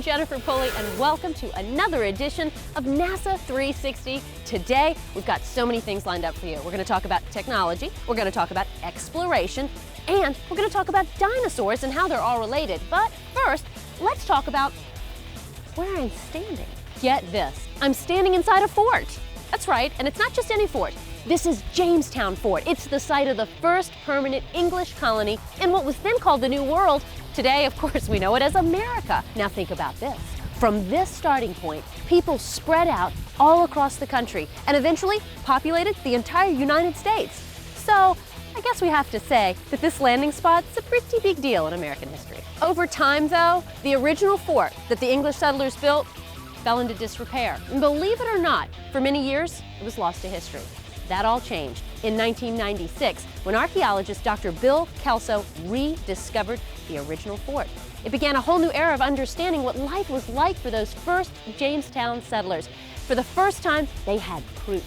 Jennifer Pulley, and welcome to another edition of NASA 360. Today, we've got so many things lined up for you. We're going to talk about technology, we're going to talk about exploration, and we're going to talk about dinosaurs and how they're all related. But first, let's talk about where I'm standing. Get this, I'm standing inside a fort. That's right, and it's not just any fort. This is Jamestown Fort. It's the site of the first permanent English colony in what was then called the New World. Today, of course, we know it as America. Now think about this. From this starting point, people spread out all across the country and eventually populated the entire United States. So I guess we have to say that this landing spot's a pretty big deal in American history. Over time, though, the original fort that the English settlers built fell into disrepair. And believe it or not, for many years, it was lost to history. That all changed in 1996 when archaeologist Dr. Bill Kelso rediscovered the original fort. It began a whole new era of understanding what life was like for those first Jamestown settlers. For the first time, they had proof.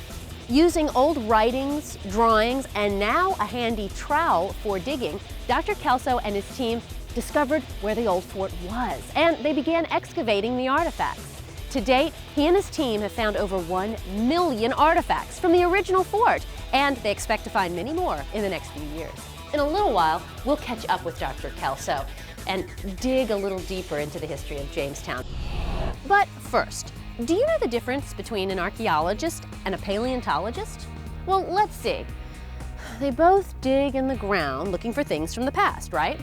Using old writings, drawings, and now a handy trowel for digging, Dr. Kelso and his team discovered where the old fort was, and they began excavating the artifacts. To date, he and his team have found over 1 million artifacts from the original fort, and they expect to find many more in the next few years. In a little while, we'll catch up with Dr. Kelso and dig a little deeper into the history of Jamestown. But first, do you know the difference between an archaeologist and a paleontologist? Well, let's see. They both dig in the ground looking for things from the past, right?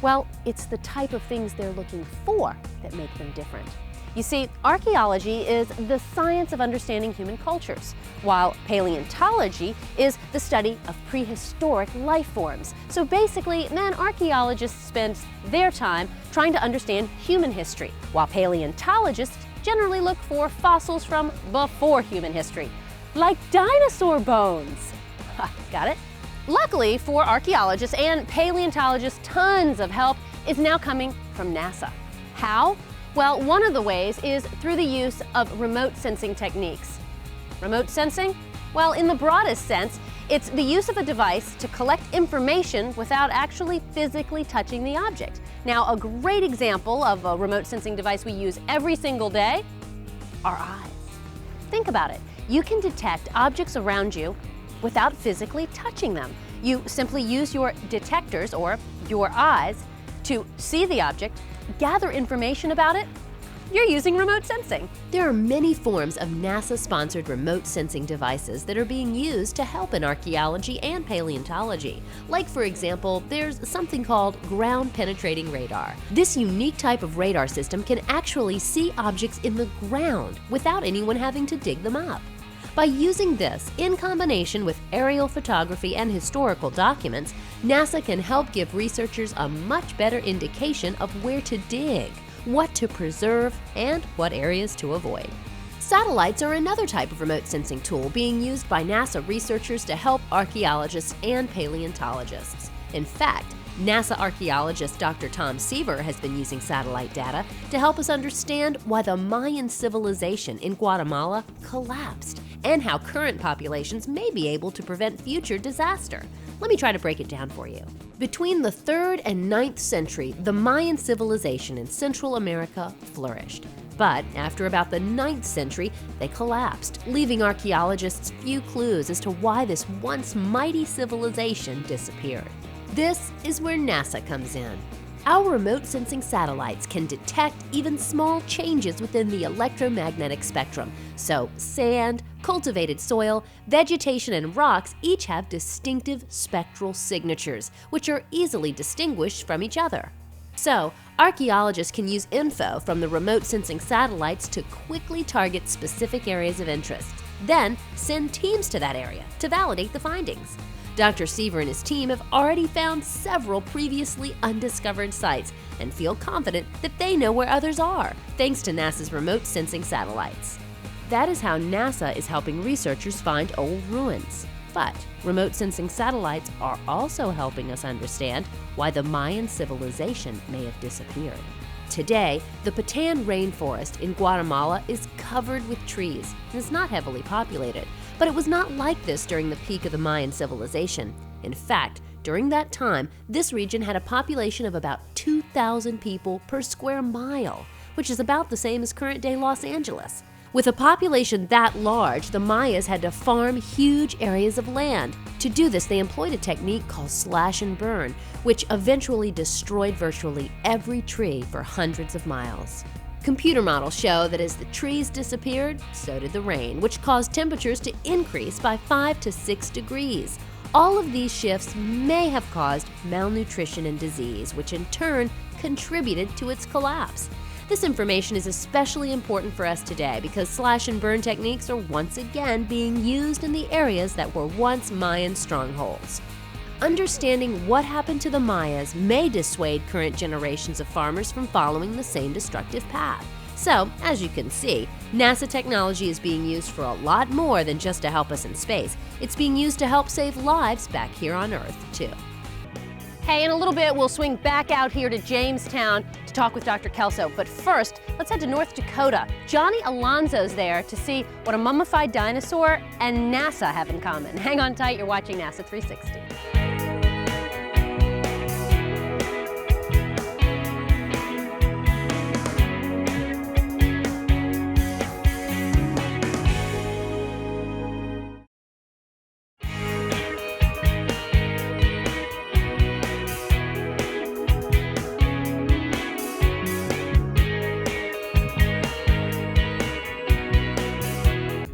Well, it's the type of things they're looking for that make them different. You see, archaeology is the science of understanding human cultures, while paleontology is the study of prehistoric life forms. So basically, archaeologists spend their time trying to understand human history, while paleontologists generally look for fossils from before human history, like dinosaur bones. Got it? Luckily for archaeologists and paleontologists, tons of help is now coming from NASA. How? Well, one of the ways is through the use of remote sensing techniques. Remote sensing? Well, in the broadest sense, it's the use of a device to collect information without actually physically touching the object. Now, a great example of a remote sensing device we use every single day, our eyes. Think about it. You can detect objects around you without physically touching them. You simply use your detectors, or your eyes, to see the object, gather information about it. You're using remote sensing. There are many forms of NASA-sponsored remote sensing devices that are being used to help in archaeology and paleontology. Like, for example, there's something called ground-penetrating radar. This unique type of radar system can actually see objects in the ground without anyone having to dig them up. By using this, in combination with aerial photography and historical documents, NASA can help give researchers a much better indication of where to dig, what to preserve, and what areas to avoid. Satellites are another type of remote sensing tool being used by NASA researchers to help archaeologists and paleontologists. In fact, NASA archaeologist Dr. Tom Seaver has been using satellite data to help us understand why the Mayan civilization in Guatemala collapsed and how current populations may be able to prevent future disaster. Let me try to break it down for you. Between the 3rd and 9th century, the Mayan civilization in Central America flourished. But after about the 9th century, they collapsed, leaving archaeologists few clues as to why this once mighty civilization disappeared. This is where NASA comes in. Our remote sensing satellites can detect even small changes within the electromagnetic spectrum. So sand, cultivated soil, vegetation, and rocks each have distinctive spectral signatures, which are easily distinguished from each other. So, archaeologists can use info from the remote sensing satellites to quickly target specific areas of interest, then send teams to that area to validate the findings. Dr. Seaver and his team have already found several previously undiscovered sites and feel confident that they know where others are, thanks to NASA's remote sensing satellites. That is how NASA is helping researchers find old ruins. But remote sensing satellites are also helping us understand why the Mayan civilization may have disappeared. Today, the Patan rainforest in Guatemala is covered with trees and is not heavily populated. But it was not like this during the peak of the Mayan civilization. In fact, during that time, this region had a population of about 2,000 people per square mile, which is about the same as current-day Los Angeles. With a population that large, the Mayas had to farm huge areas of land. To do this, they employed a technique called slash and burn, which eventually destroyed virtually every tree for hundreds of miles. Computer models show that as the trees disappeared, so did the rain, which caused temperatures to increase by 5 to 6 degrees. All of these shifts may have caused malnutrition and disease, which in turn contributed to its collapse. This information is especially important for us today because slash and burn techniques are once again being used in the areas that were once Mayan strongholds. Understanding what happened to the Mayas may dissuade current generations of farmers from following the same destructive path. So, as you can see, NASA technology is being used for a lot more than just to help us in space. It's being used to help save lives back here on Earth, too. Hey, in a little bit, we'll swing back out here to Jamestown to talk with Dr. Kelso. But first, let's head to North Dakota. Johnny Alonzo's there to see what a mummified dinosaur and NASA have in common. Hang on tight, you're watching NASA 360.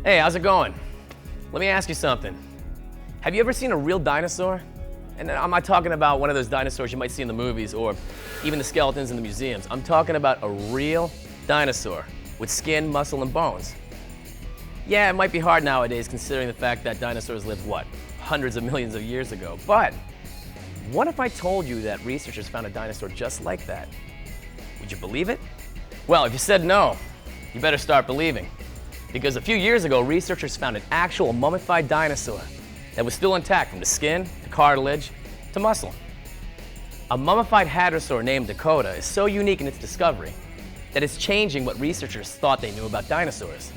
Hey, how's it going? Let me ask you something. Have you ever seen a real dinosaur? And I'm not talking about one of those dinosaurs you might see in the movies or even the skeletons in the museums. I'm talking about a real dinosaur with skin, muscle, and bones. Yeah, it might be hard nowadays considering the fact that dinosaurs lived, what, hundreds of millions of years ago. But what if I told you that researchers found a dinosaur just like that? Would you believe it? Well, if you said no, you better start believing. Because a few years ago, researchers found an actual mummified dinosaur that was still intact from the skin, to cartilage, to muscle. A mummified hadrosaur named Dakota is so unique in its discovery that it's changing what researchers thought they knew about dinosaurs.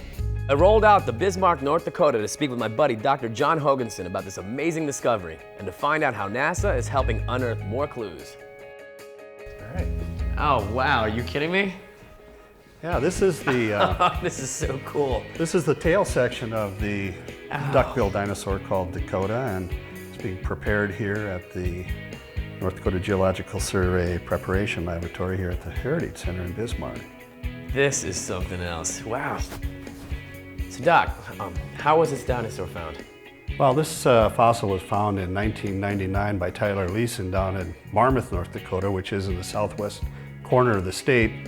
I rolled out to Bismarck, North Dakota to speak with my buddy Dr. John Hoganson about this amazing discovery and to find out how NASA is helping unearth more clues. All right. Oh, wow, are you kidding me? Yeah, this is the This is so cool. this is the tail section of the duck-billed dinosaur called Dakota, and it's being prepared here at the North Dakota Geological Survey Preparation Laboratory here at the Heritage Center in Bismarck. This is something else. Wow. So Doc, how was this dinosaur found? Well, this fossil was found in 1999 by Tyler Leeson down in Marmarth, North Dakota, which is in the southwest corner of the state.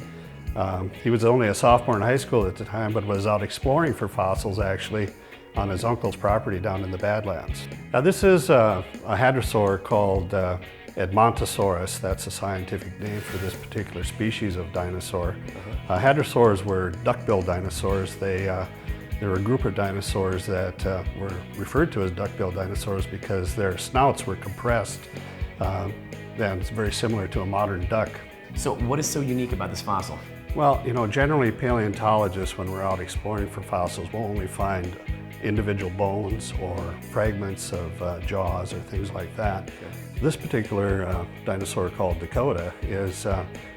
He was only a sophomore in high school at the time, but was out exploring for fossils actually on his uncle's property down in the Badlands. Now, this is a hadrosaur called Edmontosaurus. That's a scientific name for this particular species of dinosaur. Hadrosaurs were duck-billed dinosaurs. They were a group of dinosaurs that were referred to as duck-billed dinosaurs because their snouts were compressed. And it's very similar to a modern duck. So what is so unique about this fossil? Well, you know, generally paleontologists, when we're out exploring for fossils, will only find individual bones or fragments of jaws or things like that. Okay. This particular dinosaur called Dakota is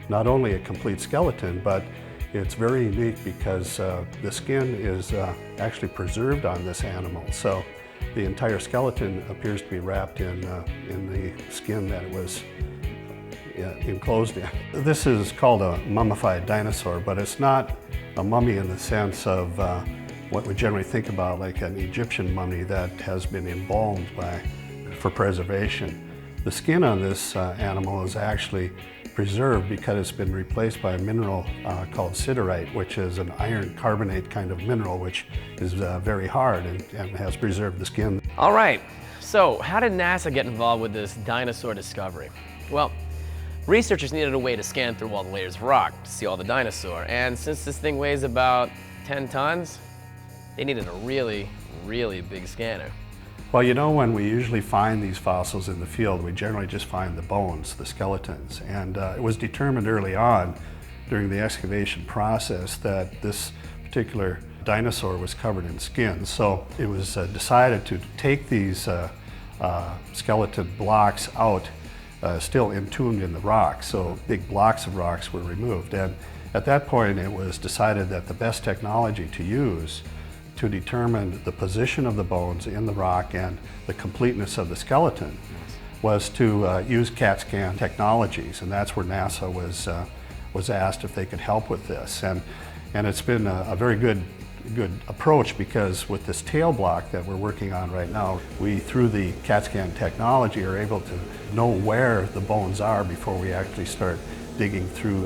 not only a complete skeleton, but it's very unique because the skin is actually preserved on this animal. So the entire skeleton appears to be wrapped in the skin that it was enclosed in. This is called a mummified dinosaur, but it's not a mummy in the sense of what we generally think about, like an Egyptian mummy that has been embalmed for preservation. The skin on this animal is actually preserved because it's been replaced by a mineral called siderite, which is an iron carbonate kind of mineral, which is very hard and has preserved the skin. All right, so how did NASA get involved with this dinosaur discovery? Well, researchers needed a way to scan through all the layers of rock to see all the dinosaur, and since this thing weighs about 10 tons, they needed a really, really big scanner. Well, you know, when we usually find these fossils in the field, we generally just find the bones, the skeletons, and it was determined early on during the excavation process that this particular dinosaur was covered in skin. So it was decided to take these skeleton blocks out still entombed in the rock. So big blocks of rocks were removed. And At that point, it was decided that the best technology to use to determine the position of the bones in the rock and the completeness of the skeleton was to use CAT scan technologies, and that's where NASA was asked if they could help with this. And it's been a very good approach, because with this tail block that we're working on right now, we, through the CAT scan technology, are able to know where the bones are before we actually start digging through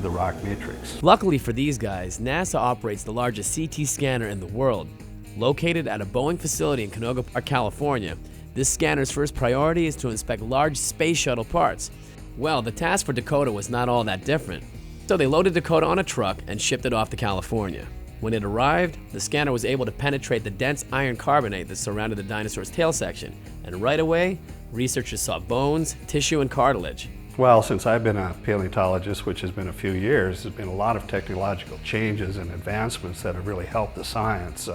the rock matrix. Luckily for these guys, NASA operates the largest CT scanner in the world. Located at a Boeing facility in Canoga Park, California, this scanner's first priority is to inspect large space shuttle parts. Well, the task for Dakota was not all that different. So they loaded Dakota on a truck and shipped it off to California. When it arrived, the scanner was able to penetrate the dense iron carbonate that surrounded the dinosaur's tail section, and right away, researchers saw bones, tissue, and cartilage. Well, since I've been a paleontologist, which has been a few years, there's been a lot of technological changes and advancements that have really helped the science.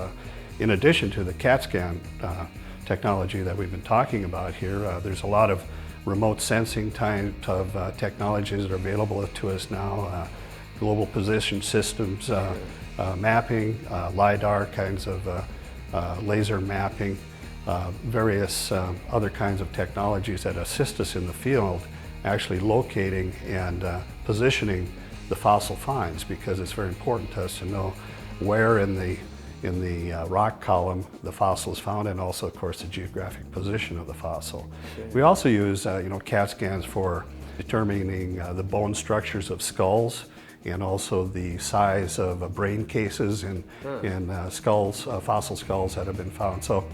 In addition to the CAT scan technology that we've been talking about here, there's a lot of remote sensing type of technologies that are available to us now, global position systems, mapping, LiDAR kinds of laser mapping, various other kinds of technologies that assist us in the field actually locating and positioning the fossil finds, because it's very important to us to know where in the rock column the fossil is found, and also, of course, the geographic position of the fossil. We also use CAT scans for determining the bone structures of skulls, and also the size of brain cases in skulls, fossil skulls that have been found. So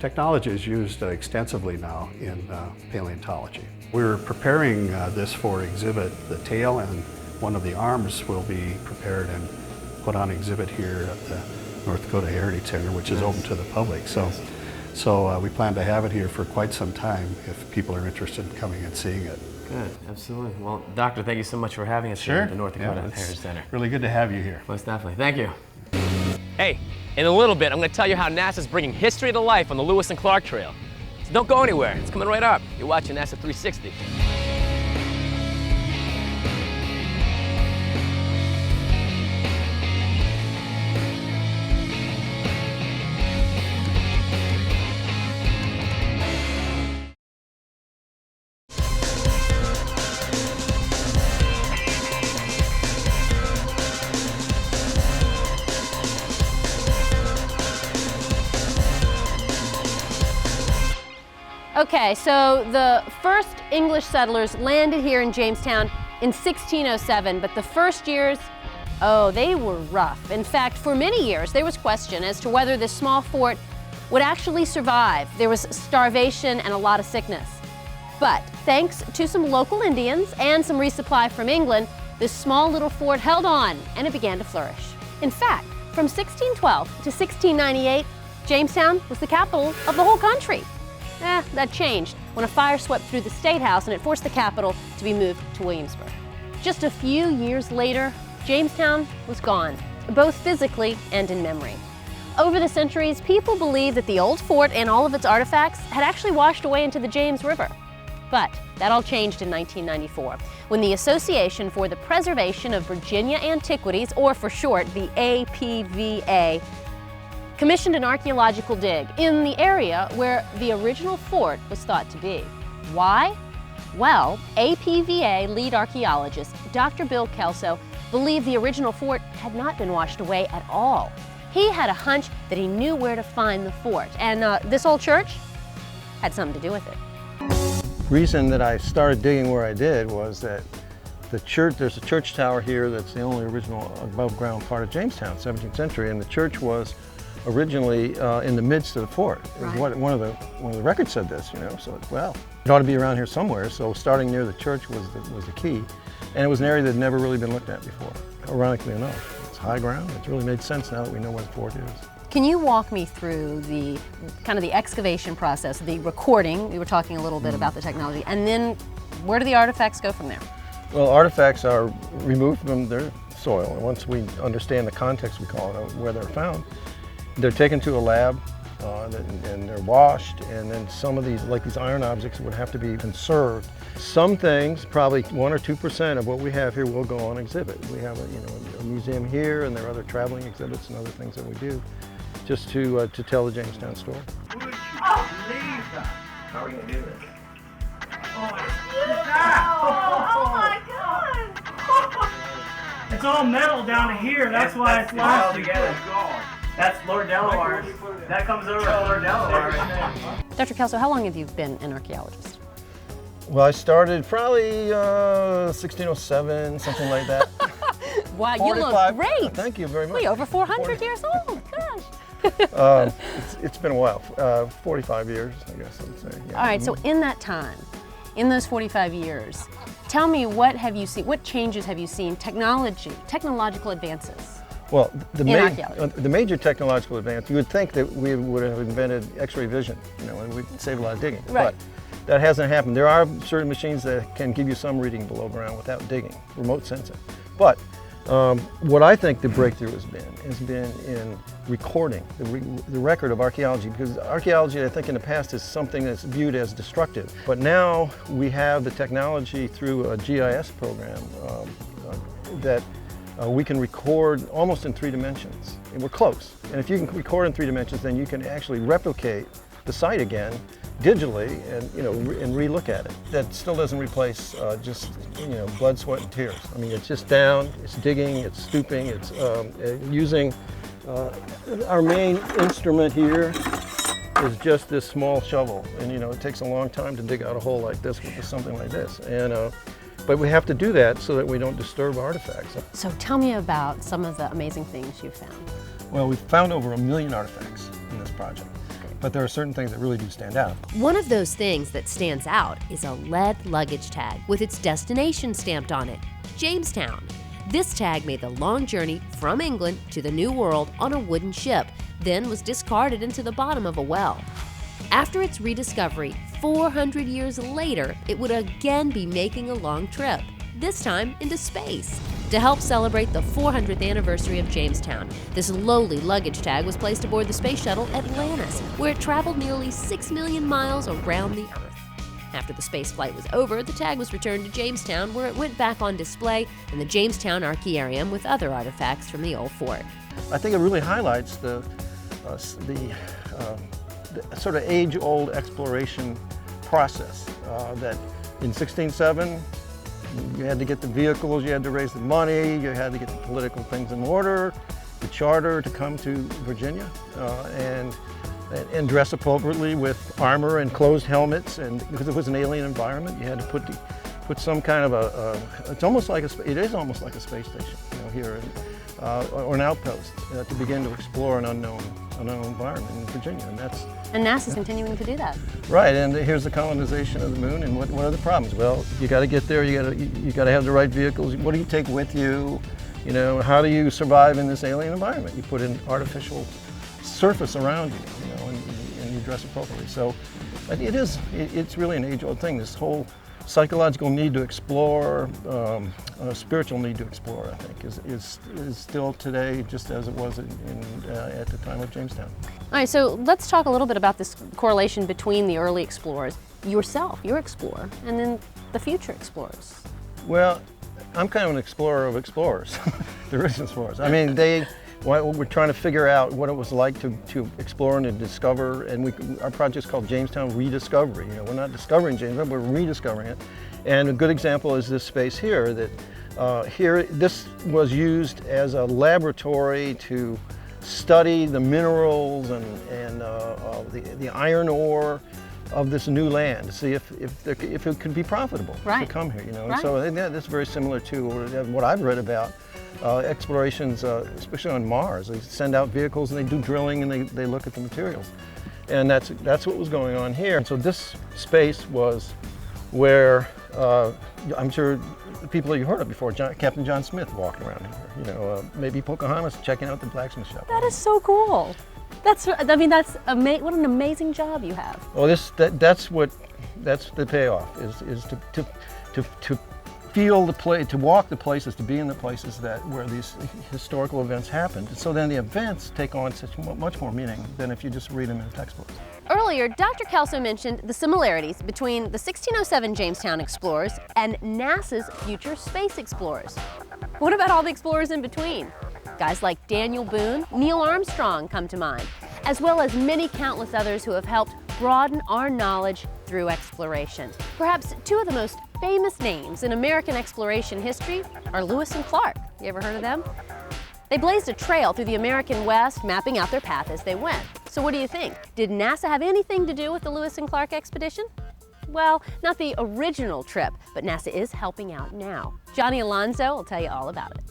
technology is used extensively now in paleontology. We're preparing this for exhibit. The tail and one of the arms will be prepared and put on exhibit here at the North Dakota Heritage Center, which is open to the public. So we plan to have it here for quite some time if people are interested in coming and seeing it. Good, absolutely. Well, Doctor, thank you so much for having us here at the North Dakota Heritage Center. Really good to have you here. Most definitely. Thank you. Hey, in a little bit, I'm going to tell you how NASA's bringing history to life on the Lewis and Clark Trail. So don't go anywhere. It's coming right up. You're watching NASA 360. Okay, so the first English settlers landed here in Jamestown in 1607, but the first years, oh, they were rough. In fact, for many years, there was question as to whether this small fort would actually survive. There was starvation and a lot of sickness. But thanks to some local Indians and some resupply from England, this small little fort held on and it began to flourish. In fact, from 1612 to 1698, Jamestown was the capital of the whole country. That changed when a fire swept through the State House and it forced the capital to be moved to Williamsburg. Just a few years later, Jamestown was gone, both physically and in memory. Over the centuries, people believed that the old fort and all of its artifacts had actually washed away into the James River. But that all changed in 1994, when the Association for the Preservation of Virginia Antiquities, or for short, the APVA, commissioned an archaeological dig in the area where the original fort was thought to be. Why? Well, APVA lead archaeologist Dr. Bill Kelso believed the original fort had not been washed away at all. He had a hunch that he knew where to find the fort, and this old church had something to do with it. The reason that I started digging where I did was that the church, there's a church tower here that's the only original above ground part of Jamestown, 17th century, and the church was originally in the midst of the fort. Right. One of the records said this, so well, it ought to be around here somewhere, so starting near the church was the key. And it was an area that had never really been looked at before, ironically enough. It's high ground. It's really made sense now that we know where the fort is. Can you walk me through the kind of the excavation process, the recording? We were talking a little bit about the technology, and then where do the artifacts go from there? Well, artifacts are removed from their soil, and once we understand the context, we call it, where they're found, they're taken to a lab and they're washed, and then some of these, like these iron objects, would have to be conserved. Some things, probably 1 or 2% of what we have here will go on exhibit. We have a museum here, and there are other traveling exhibits and other things that we do just to tell the Jamestown story. Would you believe that? How are we going to do this? Oh my God! It's all metal down to here. That's why it's lasting. That's Lord Delaware's. That comes over to Lord Delaware. Dr. Kelso, how long have you been an archaeologist? Well, I started probably 1607, something like that. Wow, you look 45. great. Thank you very much. Wait, over 400 years old. Gosh. It's been a while, 45 years, I guess I would say. Yeah. All right, so in that time, in those 45 years, tell me, what have you seen, what changes have you seen, technological advances? Well, the archaeology. major technological advance, you would think that we would have invented X-ray vision, and we'd save a lot of digging. Right. But that hasn't happened. There are certain machines that can give you some reading below ground without digging, remote sensing. But what I think the breakthrough has been in recording, the record of archaeology, because archaeology, I think in the past, is something that's viewed as destructive. But now we have the technology through a GIS program that we can record almost in 3 dimensions. And we're close. And if you can record in 3 dimensions, then you can actually replicate the site again digitally and re-look at it. That still doesn't replace just blood, sweat, and tears. I mean, it's just down, it's digging, it's stooping, it's using our main instrument here is just this small shovel, and it takes a long time to dig out a hole like this with something like this. And but we have to do that so that we don't disturb artifacts. So tell me about some of the amazing things you found. Well, we've found over 1 million artifacts in this project, but there are certain things that really do stand out. One of those things that stands out is a lead luggage tag with its destination stamped on it, Jamestown. This tag made the long journey from England to the New World on a wooden ship, then was discarded into the bottom of a well. After its rediscovery, 400 years later, it would again be making a long trip, this time into space. To help celebrate the 400th anniversary of Jamestown, this lowly luggage tag was placed aboard the space shuttle Atlantis, where it traveled nearly 6 million miles around the Earth. After the space flight was over, the tag was returned to Jamestown, where it went back on display in the Jamestown Archaearium with other artifacts from the old fort. I think it really highlights the sort of age-old exploration process that in 1607, you had to get the vehicles, you had to raise the money, you had to get the political things in order, the charter to come to Virginia, and dress appropriately with armor and closed helmets, and because it was an alien environment, you had to put some kind of it is almost like a space station, here, or an outpost to begin to explore an unknown environment in Virginia, And NASA's continuing to do that. Right, and here's the colonization of the moon, and what are the problems? Well, you got to get there, you got to have the right vehicles. What do you take with you? How do you survive in this alien environment? You put an artificial surface around you, and you dress appropriately. So it's really an age-old thing, this whole psychological need to explore, a spiritual need to explore, I think, is still today just as it was at the time of Jamestown. All right, so let's talk a little bit about this correlation between the early explorers, your explorer, and then the future explorers. Well, I'm kind of an explorer of explorers. There is explorers. I mean, we're trying to figure out what it was like to explore and to discover, and our project's called Jamestown Rediscovery. We're not discovering Jamestown, we're rediscovering it. And a good example is this space here, this was used as a laboratory to study the minerals and the iron ore of this new land, to see if it could be profitable to come here. Right. And so that's very similar to what I've read about explorations, especially on Mars. They send out vehicles and they do drilling and they look at the materials. And that's what was going on here. And so this space was where I'm sure the people that you heard of before, Captain John Smith walked around here. Maybe Pocahontas checking out the blacksmith shop. That is so cool. What an amazing job you have. Well, that's the payoff is to feel the place, to walk the places, to be in the places where these historical events happened. So then the events take on such much more meaning than if you just read them in textbooks. Earlier, Dr. Kelso mentioned the similarities between the 1607 Jamestown explorers and NASA's future space explorers. What about all the explorers in between? Guys like Daniel Boone, Neil Armstrong come to mind, as well as many countless others who have helped broaden our knowledge through exploration. Perhaps two of the most famous names in American exploration history are Lewis and Clark. You ever heard of them? They blazed a trail through the American West, mapping out their path as they went. So what do you think? Did NASA have anything to do with the Lewis and Clark expedition? Well, not the original trip, but NASA is helping out now. Johnny Alonso will tell you all about it.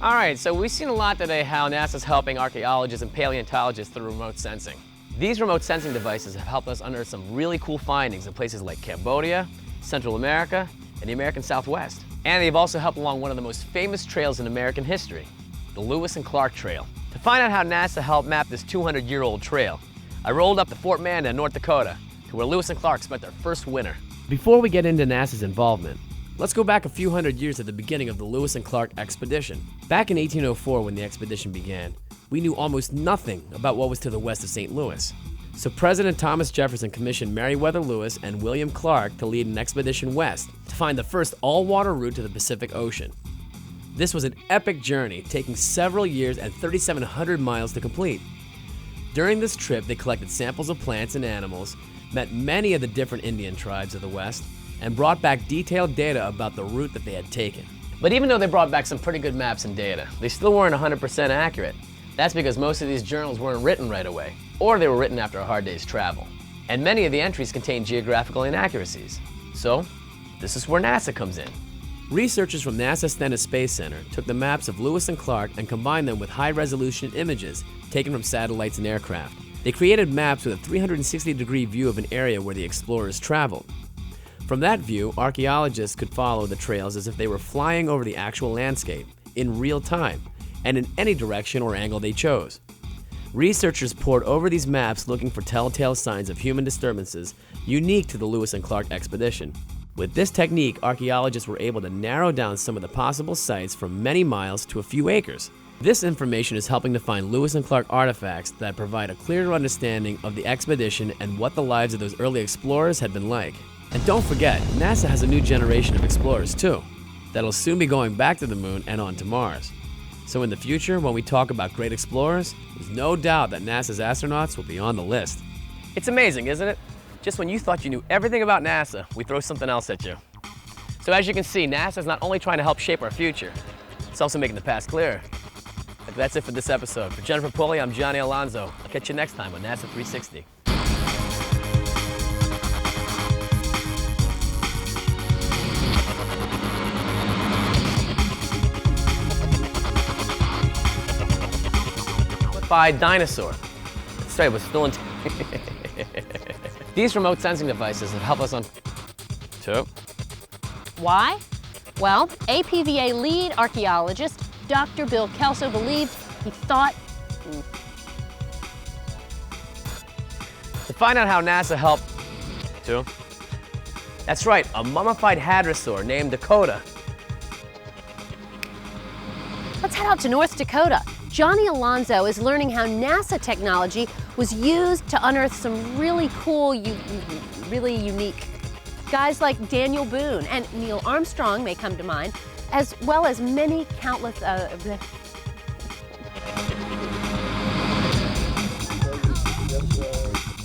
All right, so we've seen a lot today how NASA's helping archaeologists and paleontologists through remote sensing. These remote sensing devices have helped us unearth some really cool findings in places like Cambodia, Central America, and the American Southwest. And they've also helped along one of the most famous trails in American history, the Lewis and Clark Trail. To find out how NASA helped map this 200-year-old trail, I rolled up to Fort Manda, North Dakota, to where Lewis and Clark spent their first winter. Before we get into NASA's involvement, let's go back a few hundred years at the beginning of the Lewis and Clark expedition. Back in 1804, when the expedition began, we knew almost nothing about what was to the west of St. Louis. So President Thomas Jefferson commissioned Meriwether Lewis and William Clark to lead an expedition west to find the first all-water route to the Pacific Ocean. This was an epic journey, taking several years and 3,700 miles to complete. During this trip, they collected samples of plants and animals, met many of the different Indian tribes of the West, and brought back detailed data about the route that they had taken. But even though they brought back some pretty good maps and data, they still weren't 100% accurate. That's because most of these journals weren't written right away, or they were written after a hard day's travel. And many of the entries contained geographical inaccuracies. So, this is where NASA comes in. Researchers from NASA Stennis Space Center took the maps of Lewis and Clark and combined them with high-resolution images taken from satellites and aircraft. They created maps with a 360-degree view of an area where the explorers traveled. From that view, archaeologists could follow the trails as if they were flying over the actual landscape in real time and in any direction or angle they chose. Researchers pored over these maps looking for telltale signs of human disturbances unique to the Lewis and Clark expedition. With this technique, archaeologists were able to narrow down some of the possible sites from many miles to a few acres. This information is helping to find Lewis and Clark artifacts that provide a clearer understanding of the expedition and what the lives of those early explorers had been like. And don't forget, NASA has a new generation of explorers too, that'll soon be going back to the moon and on to Mars. So in the future, when we talk about great explorers, there's no doubt that NASA's astronauts will be on the list. It's amazing, isn't it? Just when you thought you knew everything about NASA, we throw something else at you. So as you can see, NASA's not only trying to help shape our future, it's also making the past clearer. But that's it for this episode. For Jennifer Pulley, I'm Johnny Alonso. I'll catch you next time on NASA 360. By dinosaur. That's right, it was still in. These remote sensing devices have helped us on. Two. Why? Well, APVA lead archaeologist Dr. Bill Kelso believed he thought. To find out how NASA helped. Two. That's right, a mummified hadrosaur named Dakota. Let's head out to North Dakota. Johnny Alonso is learning how NASA technology was used to unearth some really cool, really unique guys like Daniel Boone and Neil Armstrong may come to mind, as well as many countless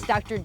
Dr.